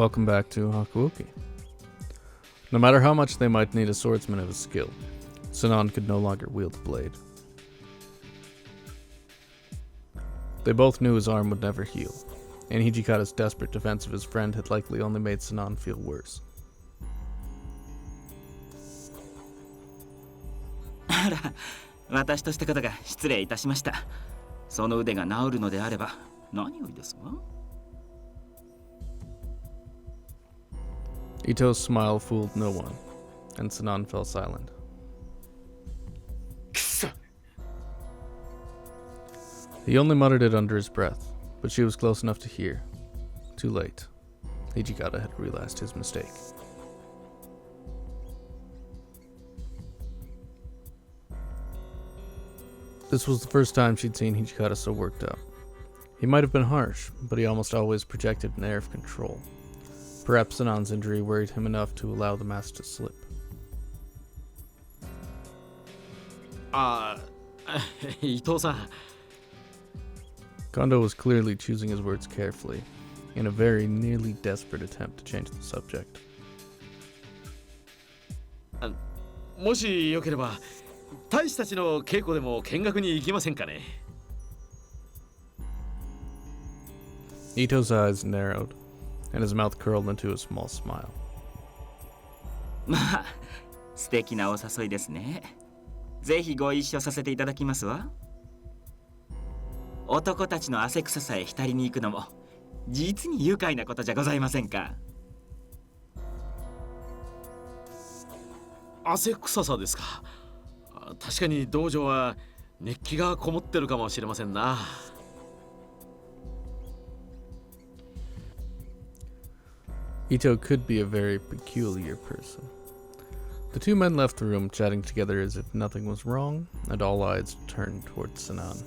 Welcome back to Hakuoki. No matter how much they might need a swordsman of his skill, Sinan could no longer wield the blade. They both knew his arm would never heal, and Hijikata's desperate defense of his friend had likely only made Sinan feel worse. あら、私としたことが失礼いたしました。その腕が治るのであれば何よりですわ。Ito's smile fooled no one, and Sinan fell silent. He only muttered it under his breath, but she was close enough to hear. Too late. Hijikata had realized his mistake. This was the first time she'd seen Hijikata so worked up. He might have been harsh, but he almost always projected an air of control. Perhaps Sinan's injury worried him enough to allow the mask to slip. Ito-san. Kondo was clearly choosing his words carefully, in a very nearly desperate attempt to change the subject. もしよければ、大使たちの稽古でも見学に行きませんかね。Ito's eyes narrowed, and his mouth curled into a small smile. まあ、素敵なお誘いですね。ぜひご一緒させていただきますわ。男たちの汗臭さへ浸りに行くのも実に愉快なことじゃございませんか。汗臭さですか。確かに道場は熱気がこもってるかもしれませんな。Ito could be a very peculiar person. The two men left the room chatting together as if nothing was wrong, and all eyes turned towards Sinan.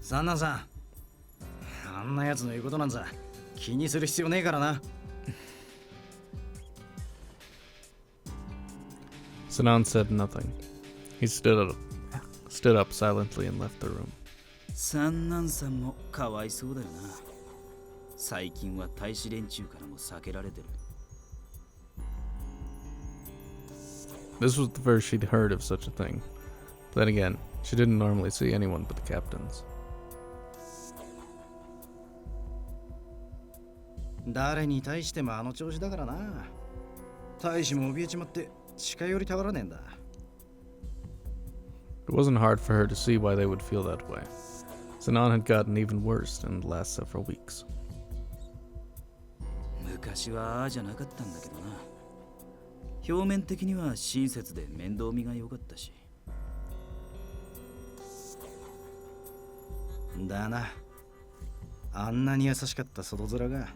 サンナさん、あんなやつの言うことなんざ気にする必要ねえからな。Sinan said nothing. He stood up silently and left the room. サンナンさんもかわいそうだよな。最近は大使連中からも避けられてる。This was the first she'd heard of such a thing. Then again, she didn't normally see anyone but the captains. 誰に対してもあの調子だからな。大使も怯えちまって近寄りたがらねえんだ。It wasn't hard for her to see why they would feel that way. Sinan had gotten even worse in the last several weeks. 昔はああじゃなかったんだけどな。表面的には親切で面倒見が良かったし。だな。あんなに優しかった外面が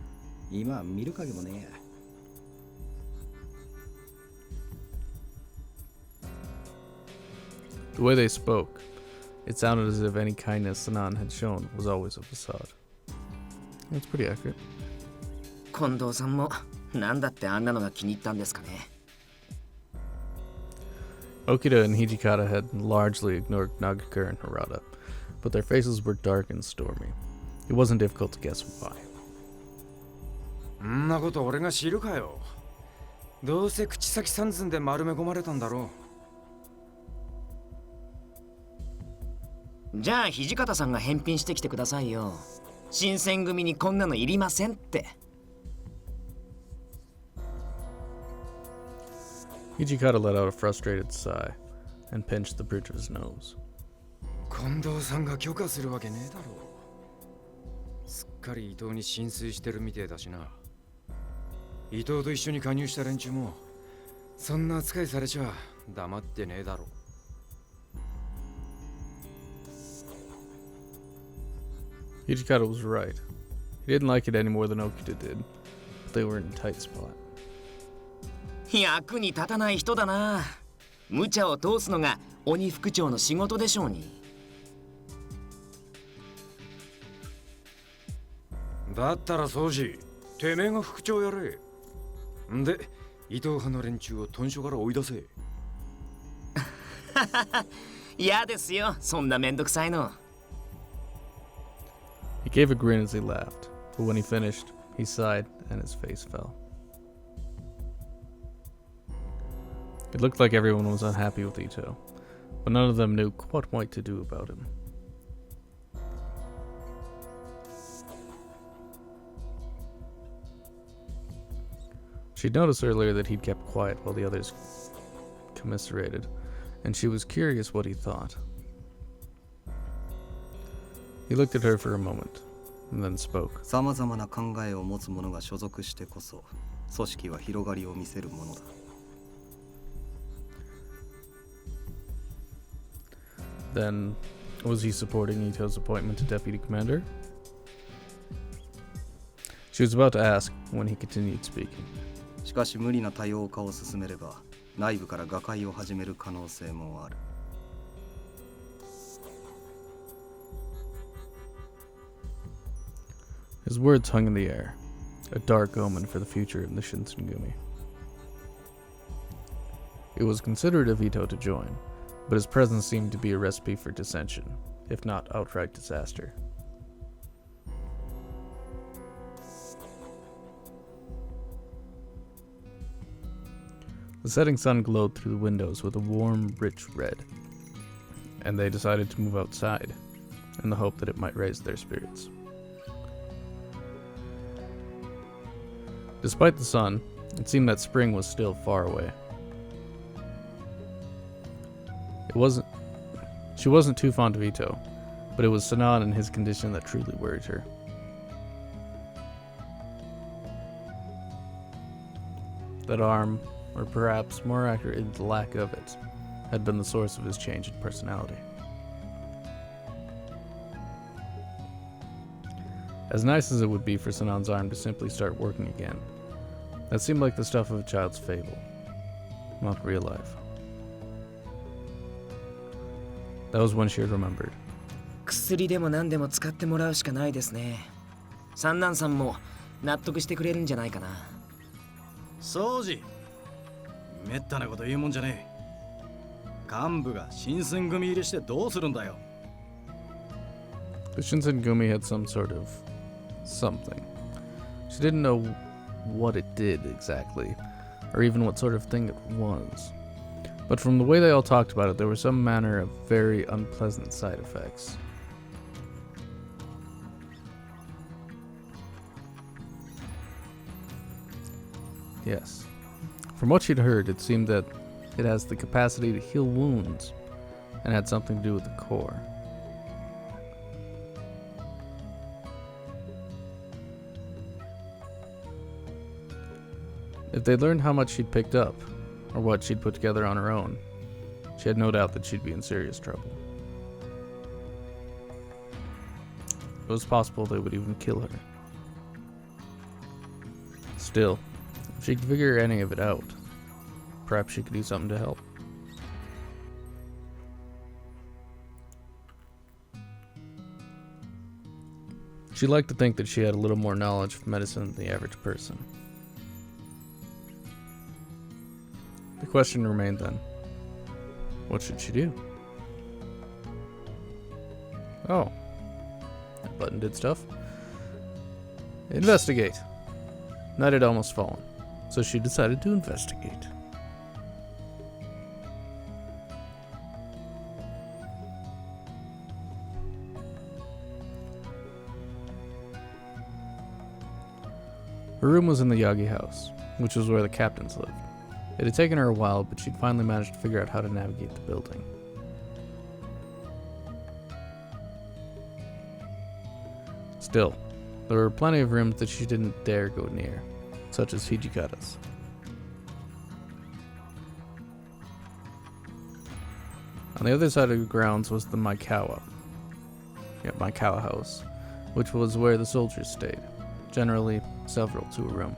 今は見る影もねえや。The way they spoke, it sounded as if any kindness Sinan had shown was always a facade. That's pretty accurate. 近藤さんもなんだってあんなのが気に入ったんですかね。Okita and Hijikata had largely ignored Nagakure and Harada, but their faces were dark and stormy. It wasn't difficult to guess why. んなこと俺が知るかよ。どうせ口先三寸で丸め込まれたんだろう。じゃあ土方さんが返品してきてくださいよ。新選組にこんなのいりませんって。Hijikata let out a frustrated sigh and pinched the bridge of his nose. 近藤さんが許可するわけねえだろう。すっかり伊藤に心酔してるみてえだしな。伊藤と一緒に加入した連中もそんな扱いされちゃ黙ってねえだろう。Hijikata was right. He didn't like it any more than Okita did, but they were in a tight spot. 役に立たない人だな。無茶を通すのが鬼副長の仕事でしょうに。だったら掃除、てめえが副長やれ。んで、伊藤派の連中を屯所から追い出せ。嫌ですよ、そんなめんどくさいの。He gave a grin as he laughed, but when he finished, he sighed and his face fell. It looked like everyone was unhappy with Ito, but none of them knew quite what to do about him. She'd noticed earlier that he'd kept quiet while the others commiserated, and she was curious what he thought. He looked at her for a moment, and then spoke. さまざまな考えを持つ者が所属してこそ組織は広がりを見せるものだ。Then, was he supporting Ito's appointment to deputy commander? She was about to ask when he continued speaking. しかし無理な多様化を進めれば内部から瓦解を始める可能性もある。His words hung in the air, a dark omen for the future of the Shinsengumi. It was considerate of Ito to join, but his presence seemed to be a recipe for dissension, if not outright disaster. The setting sun glowed through the windows with a warm, rich red, and they decided to move outside, in the hope that it might raise their spirits. Despite the sun, it seemed that spring was still far away. She wasn't too fond of Ito, but it was Sinan and his condition that truly worried her. That arm, or perhaps more accurately the lack of it, had been the source of his change in personality. As nice as it would be for Sinan's arm to simply start working again, that seemed like the stuff of a child's fable, not real life. That was when she had remembered. 薬でも何でも使ってもらうしかないですね。三男さんも納得してくれるんじゃないかな。そうじ。めったなこと言うもんじゃねえ。幹部が新選組入りしてどうするんだよ。The Shinsengumi had some sort of something. She didn't know what it did exactly, or even what sort of thing it was. But from the way they all talked about it, there were some manner of very unpleasant side effects. Yes. From what she'd heard, it seemed that it has the capacity to heal wounds, and had something to do with the core. If they learned how much she'd picked up, or what she'd put together on her own, she had no doubt that she'd be in serious trouble. It was possible they would even kill her. Still, if she could figure any of it out, perhaps she could do something to help. She liked to think that she had a little more knowledge of medicine than the average person. The question remained then, what should she do? Oh, that button did stuff. Investigate. Night had almost fallen, so she decided to investigate. Her room was in the Yagi house, which was where the captains lived. It had taken her a while, but she'd finally managed to figure out how to navigate the building. Still, there were plenty of rooms that she didn't dare go near, such as Hijikata's. On the other side of the grounds was the Maikawa house, which was where the soldiers stayed, generally several to a room.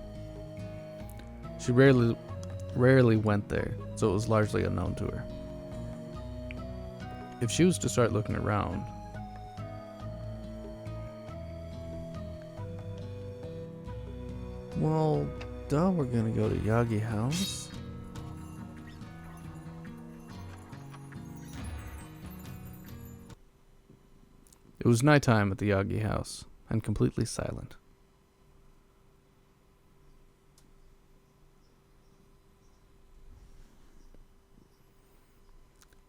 She rarely went there, so it was largely unknown to her. If she was to start looking around, well, duh, we're gonna go to Yagi house. It was nighttime at the Yagi house, and completely silent.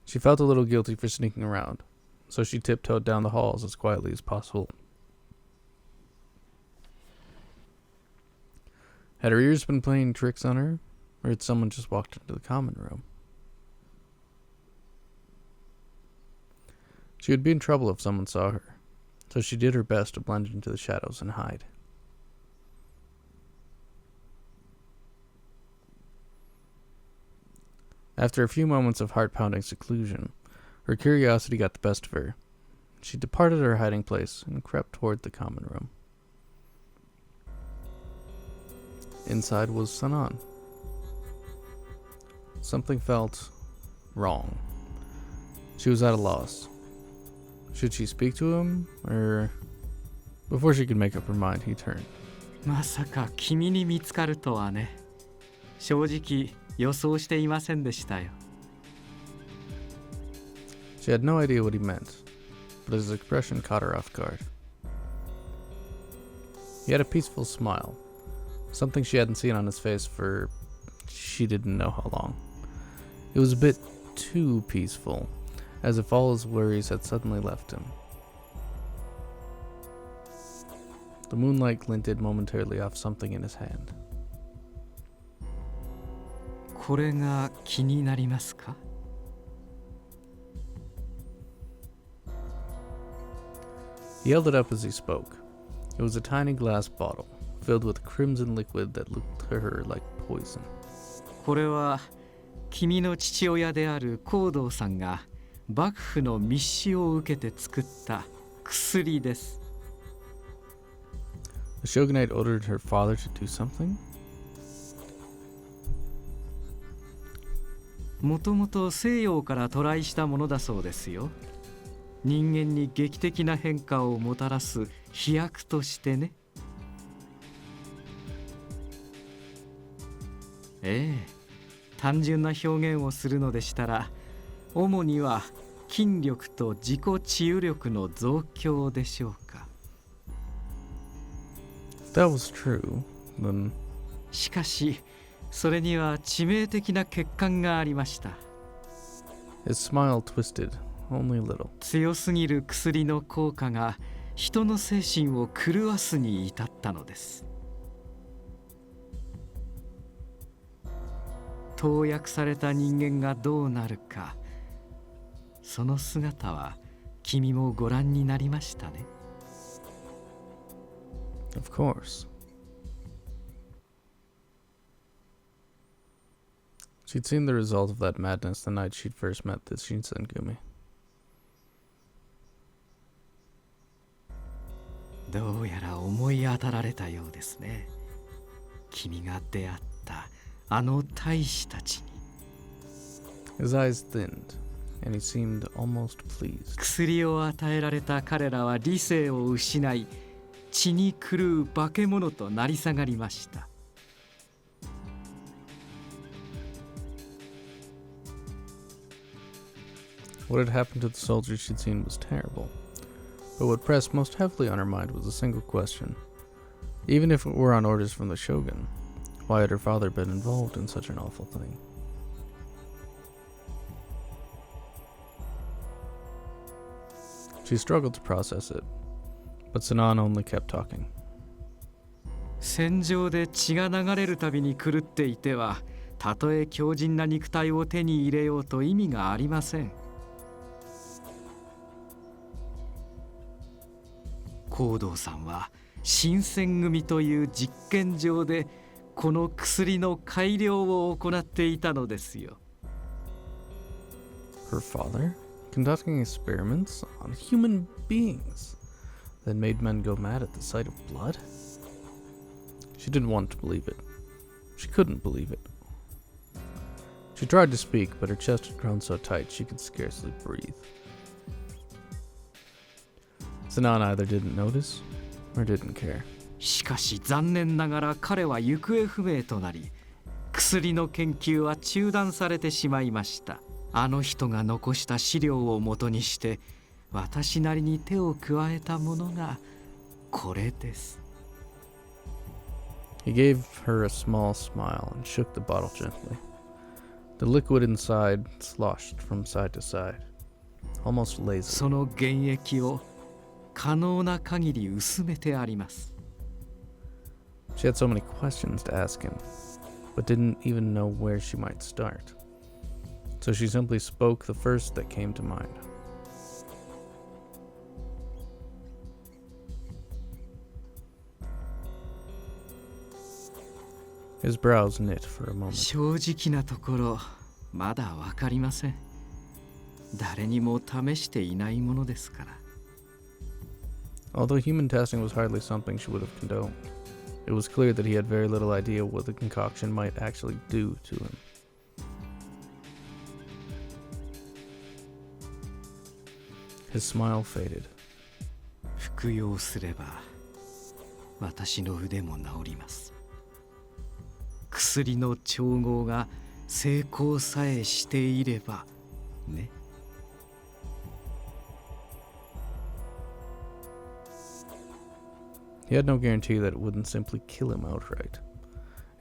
She felt a little guilty for sneaking around, so she tiptoed down the halls as quietly as possible. Had her ears been playing tricks on her, or had someone just walked into the common room? She would be in trouble if someone saw her, so she did her best to blend into the shadows and hide. After a few moments of heart-pounding seclusion, her curiosity got the best of her. She departed her hiding place and crept toward the common room. Inside was Sanan. Something felt wrong. She was at a loss. Should she speak to him, or... Before she could make up her mind, he turned. まさか君に見つかるとはね。正直予想していませんでしたよ。She had no idea what he meant, but his expression caught her off guard. He had a peaceful smile, something she hadn't seen on his face for she didn't know how long. It was a bit too peaceful, as if all his worries had suddenly left him. The moonlight glinted momentarily off something in his hand. これが気になりますか? He held it up as he spoke. It was a tiny glass bottle, filled with crimson liquid that looked to her like poison. これは君の父親である光道さんが幕府の密使を受けて作った薬です。The shogunate ordered her father to do something? もともと西洋から渡来したものだそうですよ。人間に劇的な変化をもたらす飛躍としてね。ええ、単純な表現をするのでしたら、主には筋力と自己治癒力の増強でしょうか。If that was true, then... しかし、それには致命的な欠陥がありました。His smile twisted, only a little. 強すぎる薬の効果が人の精神を狂わすに至ったのです。投薬された人間がどうなるか、その姿は君もご覧になりましたね。Of course. She'd seen the result of that madness the night she'd first met the Shinsengumi. どうやら思い当たられたようですね。君が出会ったあの大使たちに。His eyes thinned, and he seemed almost pleased. 薬を与えられた彼らは理性を失い、血に狂う化け物となり下がりました。What had happened to the soldiers she'd seen was terrible, but what pressed most heavily on her mind was a single question. Even if it were on orders from the shogun, why had her father been involved in such an awful thing? She struggled to process it, but Sanan only kept talking. 戦場で血が流れるたびに狂っていては、たとえ強靭な肉体を手に入れようと意味がありません。光道さんは新選組という実験場でこの薬の改良を行っていたのですよ。Her father? Conducting experiments on human beings that made men go mad at the sight of blood? She didn't want to believe it. She couldn't believe it. She tried to speak, but her chest had grown so tight she could scarcely breathe. Sanan either didn't notice or didn't care. しかし残念ながら彼は行方不明となり、薬の研究は中断されてしまいました。あの人が残した資料をもとにして私なりに手を加えたものがこれです。He gave her a small smile and shook the bottle gently. The liquid inside sloshed from side to side, almost lazily. その原液を可能な限り薄めてあります。 She had so many questions to ask him, but didn't even know where she might start. So she simply spoke the first that came to mind. His brows knit for a moment. 正直なところまだわかりません。誰にも試していないものですから。 Although human testing was hardly something she would have condoned, it was clear that he had very little idea what the concoction might actually do to him. His smile faded. 服用すれば私の腕も治ります。薬の調合が成功さえしていればね。 He had no guarantee that it wouldn't simply kill him outright.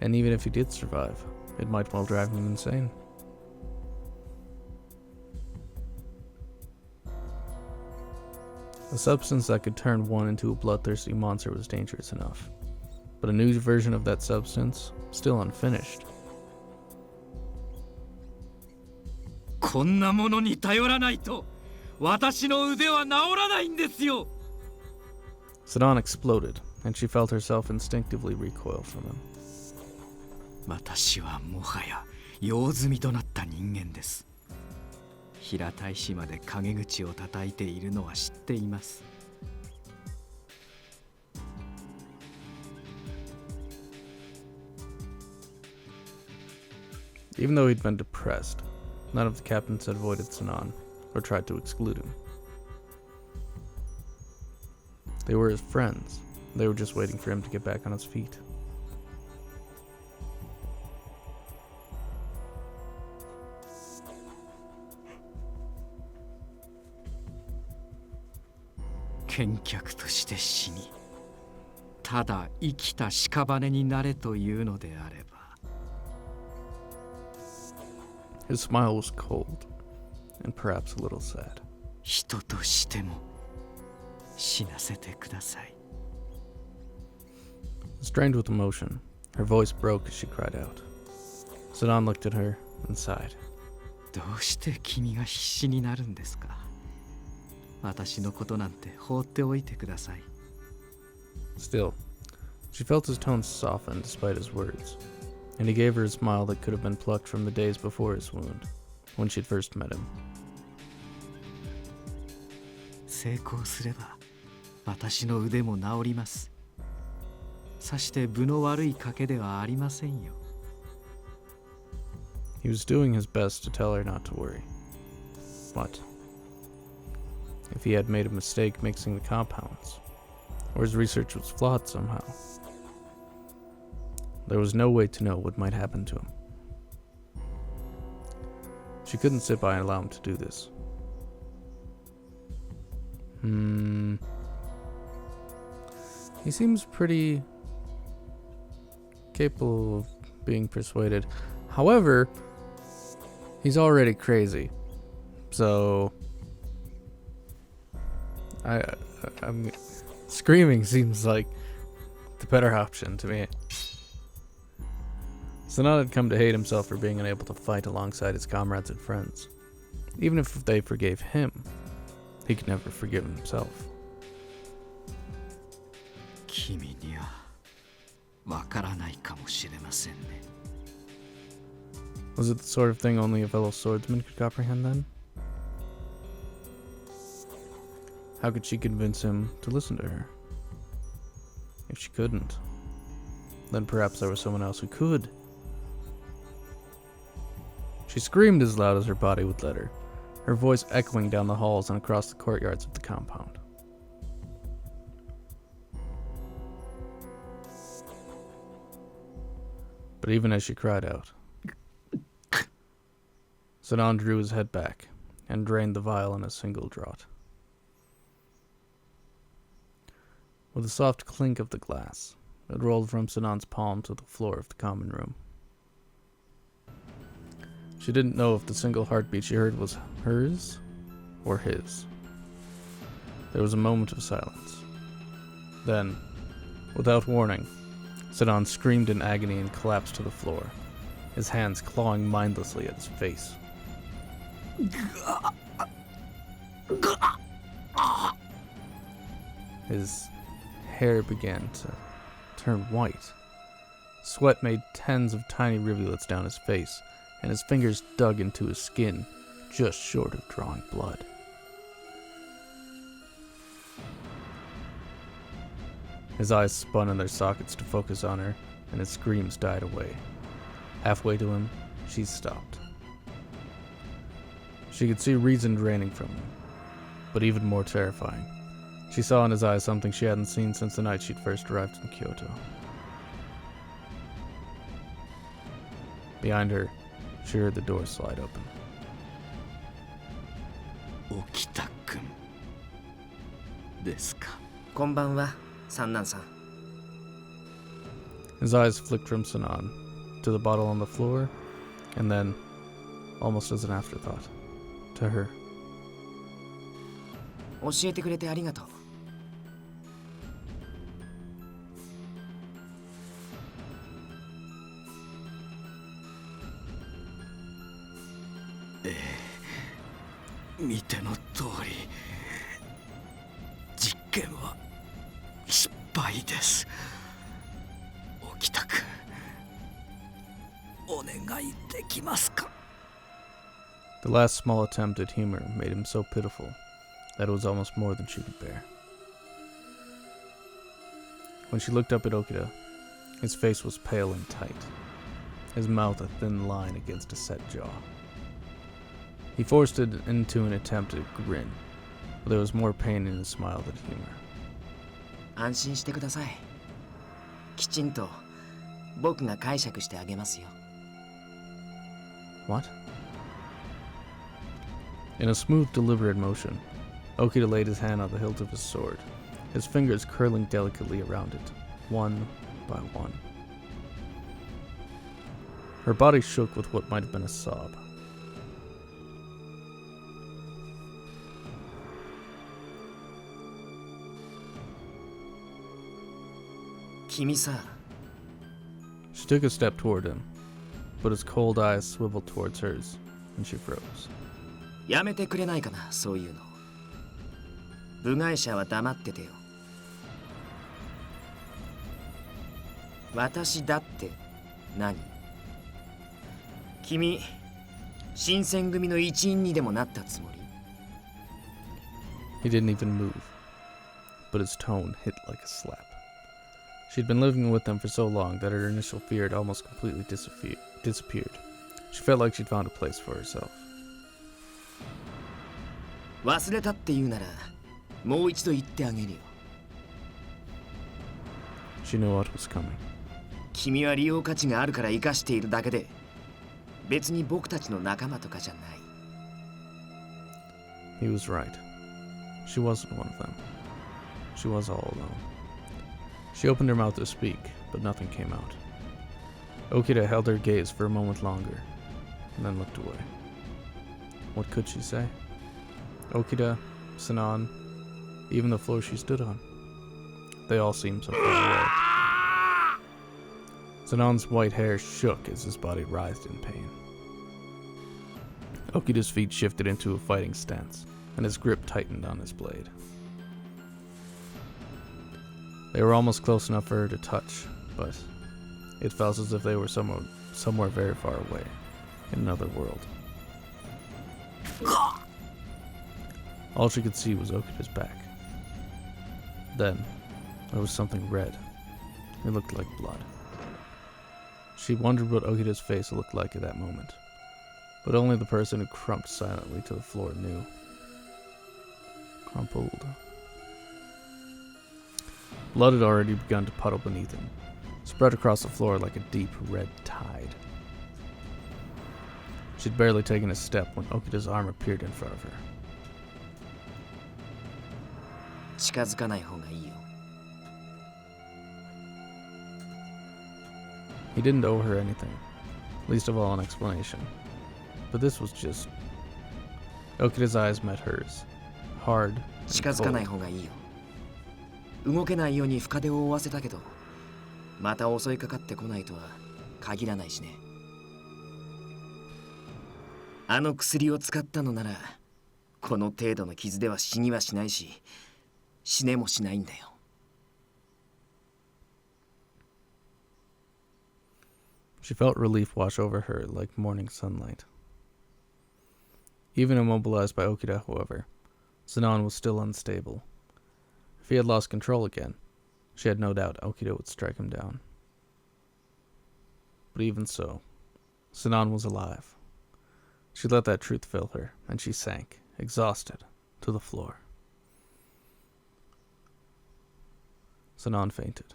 And even if he did survive, it might well drive him insane. A substance that could turn one into a bloodthirsty monster was dangerous enough. But a new version of that substance, still unfinished. こんなものに頼らないと私の腕は治らないんですよ。 Sedan exploded, and she felt herself instinctively recoil from him. 私はもはや用済みとなった人間です。平大使まで陰口を叩いているのは知っています。 Even though he'd been depressed, none of the captains had avoided Sinan or tried to exclude him. They were his friends. They were just waiting for him to get back on his feet. Kenkyuk として死に、ただ生きた屍になれというのであれば。 His smile was cold, and perhaps a little sad. 人としても死なせてください。 Strained with emotion, her voice broke as she cried out. Sinan looked at her and sighed. どうして君が必死になるんですか。私のことなんて放っておいてください。 Still, she felt his tone soften despite his words, and he gave her a smile that could have been plucked from the days before his wound, when she'd first met him. 成功すれば私の腕も治ります。さして分の悪い賭けではありませんよ。 He was doing his best to tell her not to worry. But if he had made a mistake mixing the compounds, or his research was flawed somehow, there was no way to know what might happen to him. She couldn't sit by and allow him to do this. He seems pretty capable of being persuaded. However, he's already crazy. So I'm screaming seems like the better option to me. Sinan had come to hate himself for being unable to fight alongside his comrades and friends. Even if they forgave him, he could never forgive himself. 君にはわからないかもしれませんね。 Was it the sort of thing only a fellow swordsman could comprehend then? How could she convince him to listen to her? If she couldn't, then perhaps there was someone else who could. She screamed as loud as her body would let her, her voice echoing down the halls and across the courtyards of the compound. But even as she cried out, Sinan drew his head back and drained the vial in a single draught. With a soft clink of the glass, it rolled from Sinan's palm to the floor of the common room. She didn't know if the single heartbeat she heard was hers or his. There was a moment of silence. Then, without warning, Sinan screamed in agony and collapsed to the floor, his hands clawing mindlessly at his face. His hair began to turn white. Sweat made tens of tiny rivulets down his face, and his fingers dug into his skin, just short of drawing blood. His eyes spun in their sockets to focus on her, and his screams died away. Halfway to him, she stopped. She could see reason draining from him, but even more terrifying, she saw in his eyes something she hadn't seen since the night she'd first arrived in Kyoto. Behind her, she heard the door slide open. Okita-kun ですか。こんばんは、三男さん。 His eyes flicked from Sinan to the bottle on the floor, and then, almost as an afterthought, to her. 教えてくれてありがとう。見ての通り、実験は失敗です。沖田君、お願いできますか？ The last small attempt at humor made him so pitiful that it was almost more than she could bear. When she looked up at Okita, his face was pale and tight, his mouth a thin line against a set jaw. He forced it into an attempt at a grin, but there was more pain in his smile than humor. 安心してください。きちんと僕が解釈してあげますよ。What? In a smooth, deliberate motion, Okita laid his hand on the hilt of his sword, his fingers curling delicately around it, one by one. Her body shook with what might have been a sob. She took a step toward him, but his cold eyes swiveled towards hers, and she froze. やめてくれないかな、そういうの。部外者は黙っててよ。私だって何？君、新選組の一員にでもなったつもり？ He didn't even move, but his tone hit like a slap. She'd been living with them for so long that her initial fear had almost completely disappeared. She felt like she'd found a place for herself. 忘れたって言うなら、もう一度言ってあげるよ。She knew what was coming. 君は利用価値があるから生かしているだけで、別に僕たちの仲間とかじゃない。He was right. She wasn't one of them. She was all alone. She opened her mouth to speak, but nothing came out. Okita held her gaze for a moment longer, and then looked away. What could she say? Okita, Sinan, even the floor she stood on. They all seemed so far away. Sinan's white hair shook as his body writhed in pain. Okita's feet shifted into a fighting stance, and his grip tightened on his blade. They were almost close enough for her to touch, but it felt as if they were somewhere very far away, in another world. All she could see was Okita's back. Then, there was something red. It looked like blood. She wondered what Okita's face looked like at that moment, but only the person who crumped silently to the floor knew. Crumpled. Blood had already begun to puddle beneath him, spread across the floor like a deep red tide. She'd barely taken a step when Okita's arm appeared in front of her. 近づかない方がいいよ。 He didn't owe her anything, least of all an explanation. but this was just... Okida's eyes met hers. Hard 近 and づかない cold. 方がいいよ。動けないように深手を負わせたけど、また襲いかかってこないとは限らないしね。あの薬を使ったのなら、この程度の傷では死にはしないし、死ねもしないんだよ。She felt relief wash over her like morning sunlight. Even immobilized by Okida, however, Sinan was still unstable. If he had lost control again, she had no doubt Okida would strike him down. But even so, Sinan was alive. She let that truth fill her, and she sank, exhausted, to the floor. Sinan fainted.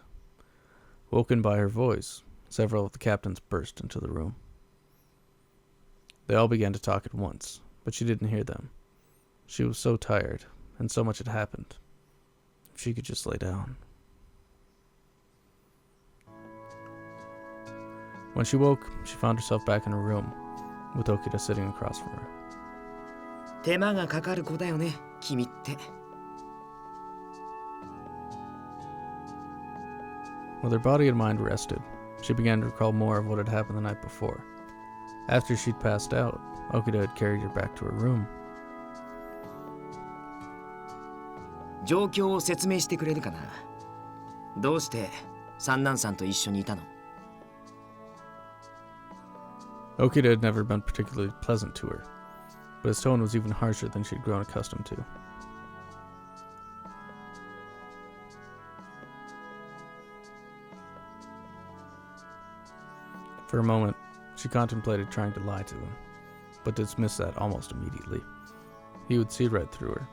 Woken by her voice, several of the captains burst into the room. They all began to talk at once, but she didn't hear them. She was so tired, and so much had happened. If she could just lay down. When she woke, she found herself back in her room, with Okida sitting across from her. 手間がかかる子だよね、君って。With her body and mind rested, she began to recall more of what had happened the night before. After she'd passed out, Okida had carried her back to her room. 状況を説明してくれるかな。どうして三男さんと一緒にいたの？ Okida had never been particularly pleasant to her, but his tone was even harsher than she'd grown accustomed to. For a moment, she contemplated trying to lie to him, but dismissed that almost immediately. He would see right through her.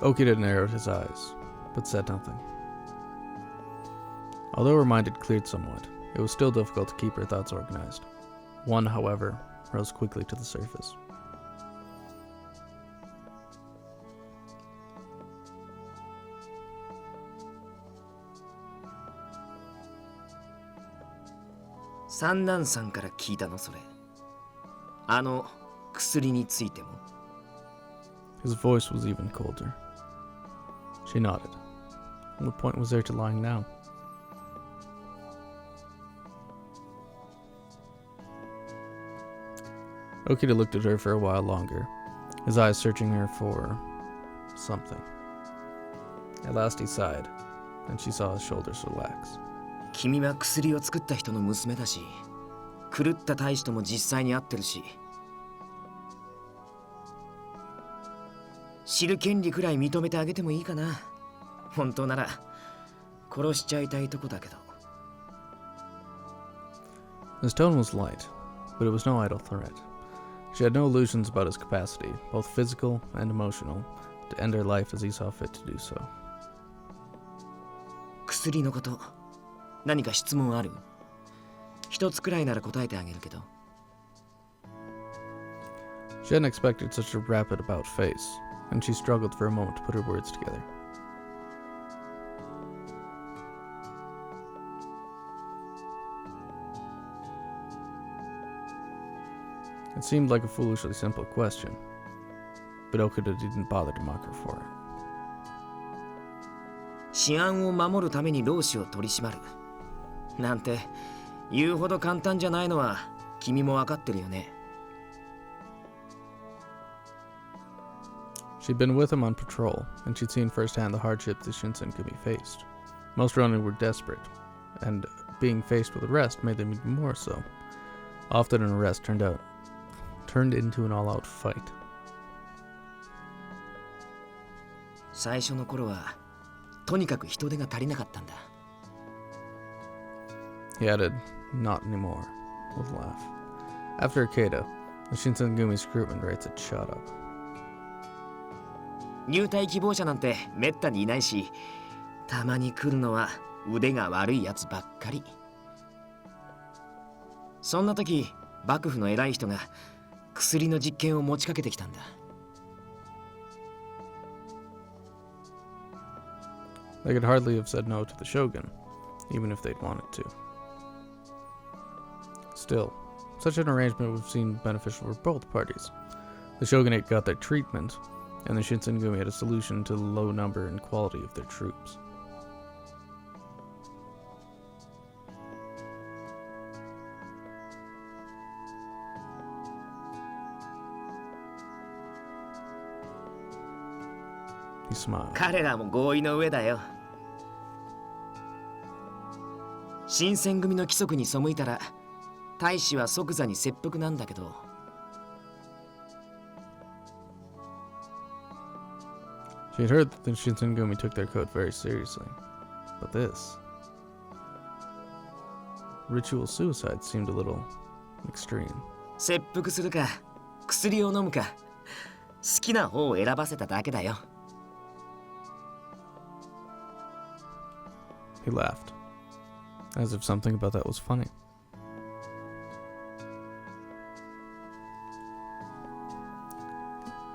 Okida narrowed his eyes, but said nothing. Although her mind had cleared somewhat, it was still difficult to keep her thoughts organized. One, however, rose quickly to the surface.三男さんから聞いたのそれ。あの薬についても。 His voice was even colder. She nodded. What point was there to lying now? Okida looked at her for a while longer, his eyes searching her for something. At last he sighed, and she saw his shoulders relax. 君は薬を作った人の娘だし、狂った大使とも実際に会ってるし、知る権利くらい認めてあげてもいいかな。本当なら殺しちゃいたいとこだけど。 His tone was light, but it was no idle threat. She had no illusions about his capacity, both physical and emotional, to end her life as he saw fit to do so. 薬のこと、何か質問ある？一つくらいなら答えてあげるけど。 She hadn't expected such a rapid about face, and she struggled for a moment to put her words together. It seemed like a foolishly simple question, but Okida didn't bother to mock her for it. 治安を守るために老子を取り締まる。なんて言うほど簡単じゃないのは君も分かってるよね。 She'd been with him on patrol, and she'd seen firsthand the hardships the Shinsengumi faced. Most Ronin were desperate, and being faced with arrest made them even more so. Often an arrest turned into an all-out fight. 最初の頃はとにかく人手が足りなかったんだ。 He added, not anymore, with a laugh. After Ikeda, the Shinsengumi's recruitment rates had shot up. 入隊希望者なんてめったにいないし、たまに来るのは腕が悪いやつばっかり。そんな時、幕府の偉い人が薬の実験を持ちかけてきたんだ。They could hardly have said no to the shogun, even if they'd wanted to. Still, such an arrangement would seem beneficial for both parties. The shogunate got their treatment, and the Shinsengumi had a solution to the low number and quality of their troops. He smiled. 彼らも合意の上だよ。新選組の規則に背いたら大使は即座に切腹なんだけど。She had heard that the Shinsengumi took their code very seriously, but this ritual suicide seemed a little extreme. 切腹するか薬を飲むか好きな方を選ばせただけだよ。He laughed, as if something about that was funny.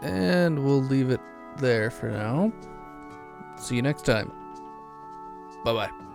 And we'll leave it there for now. See you next time. Bye-bye.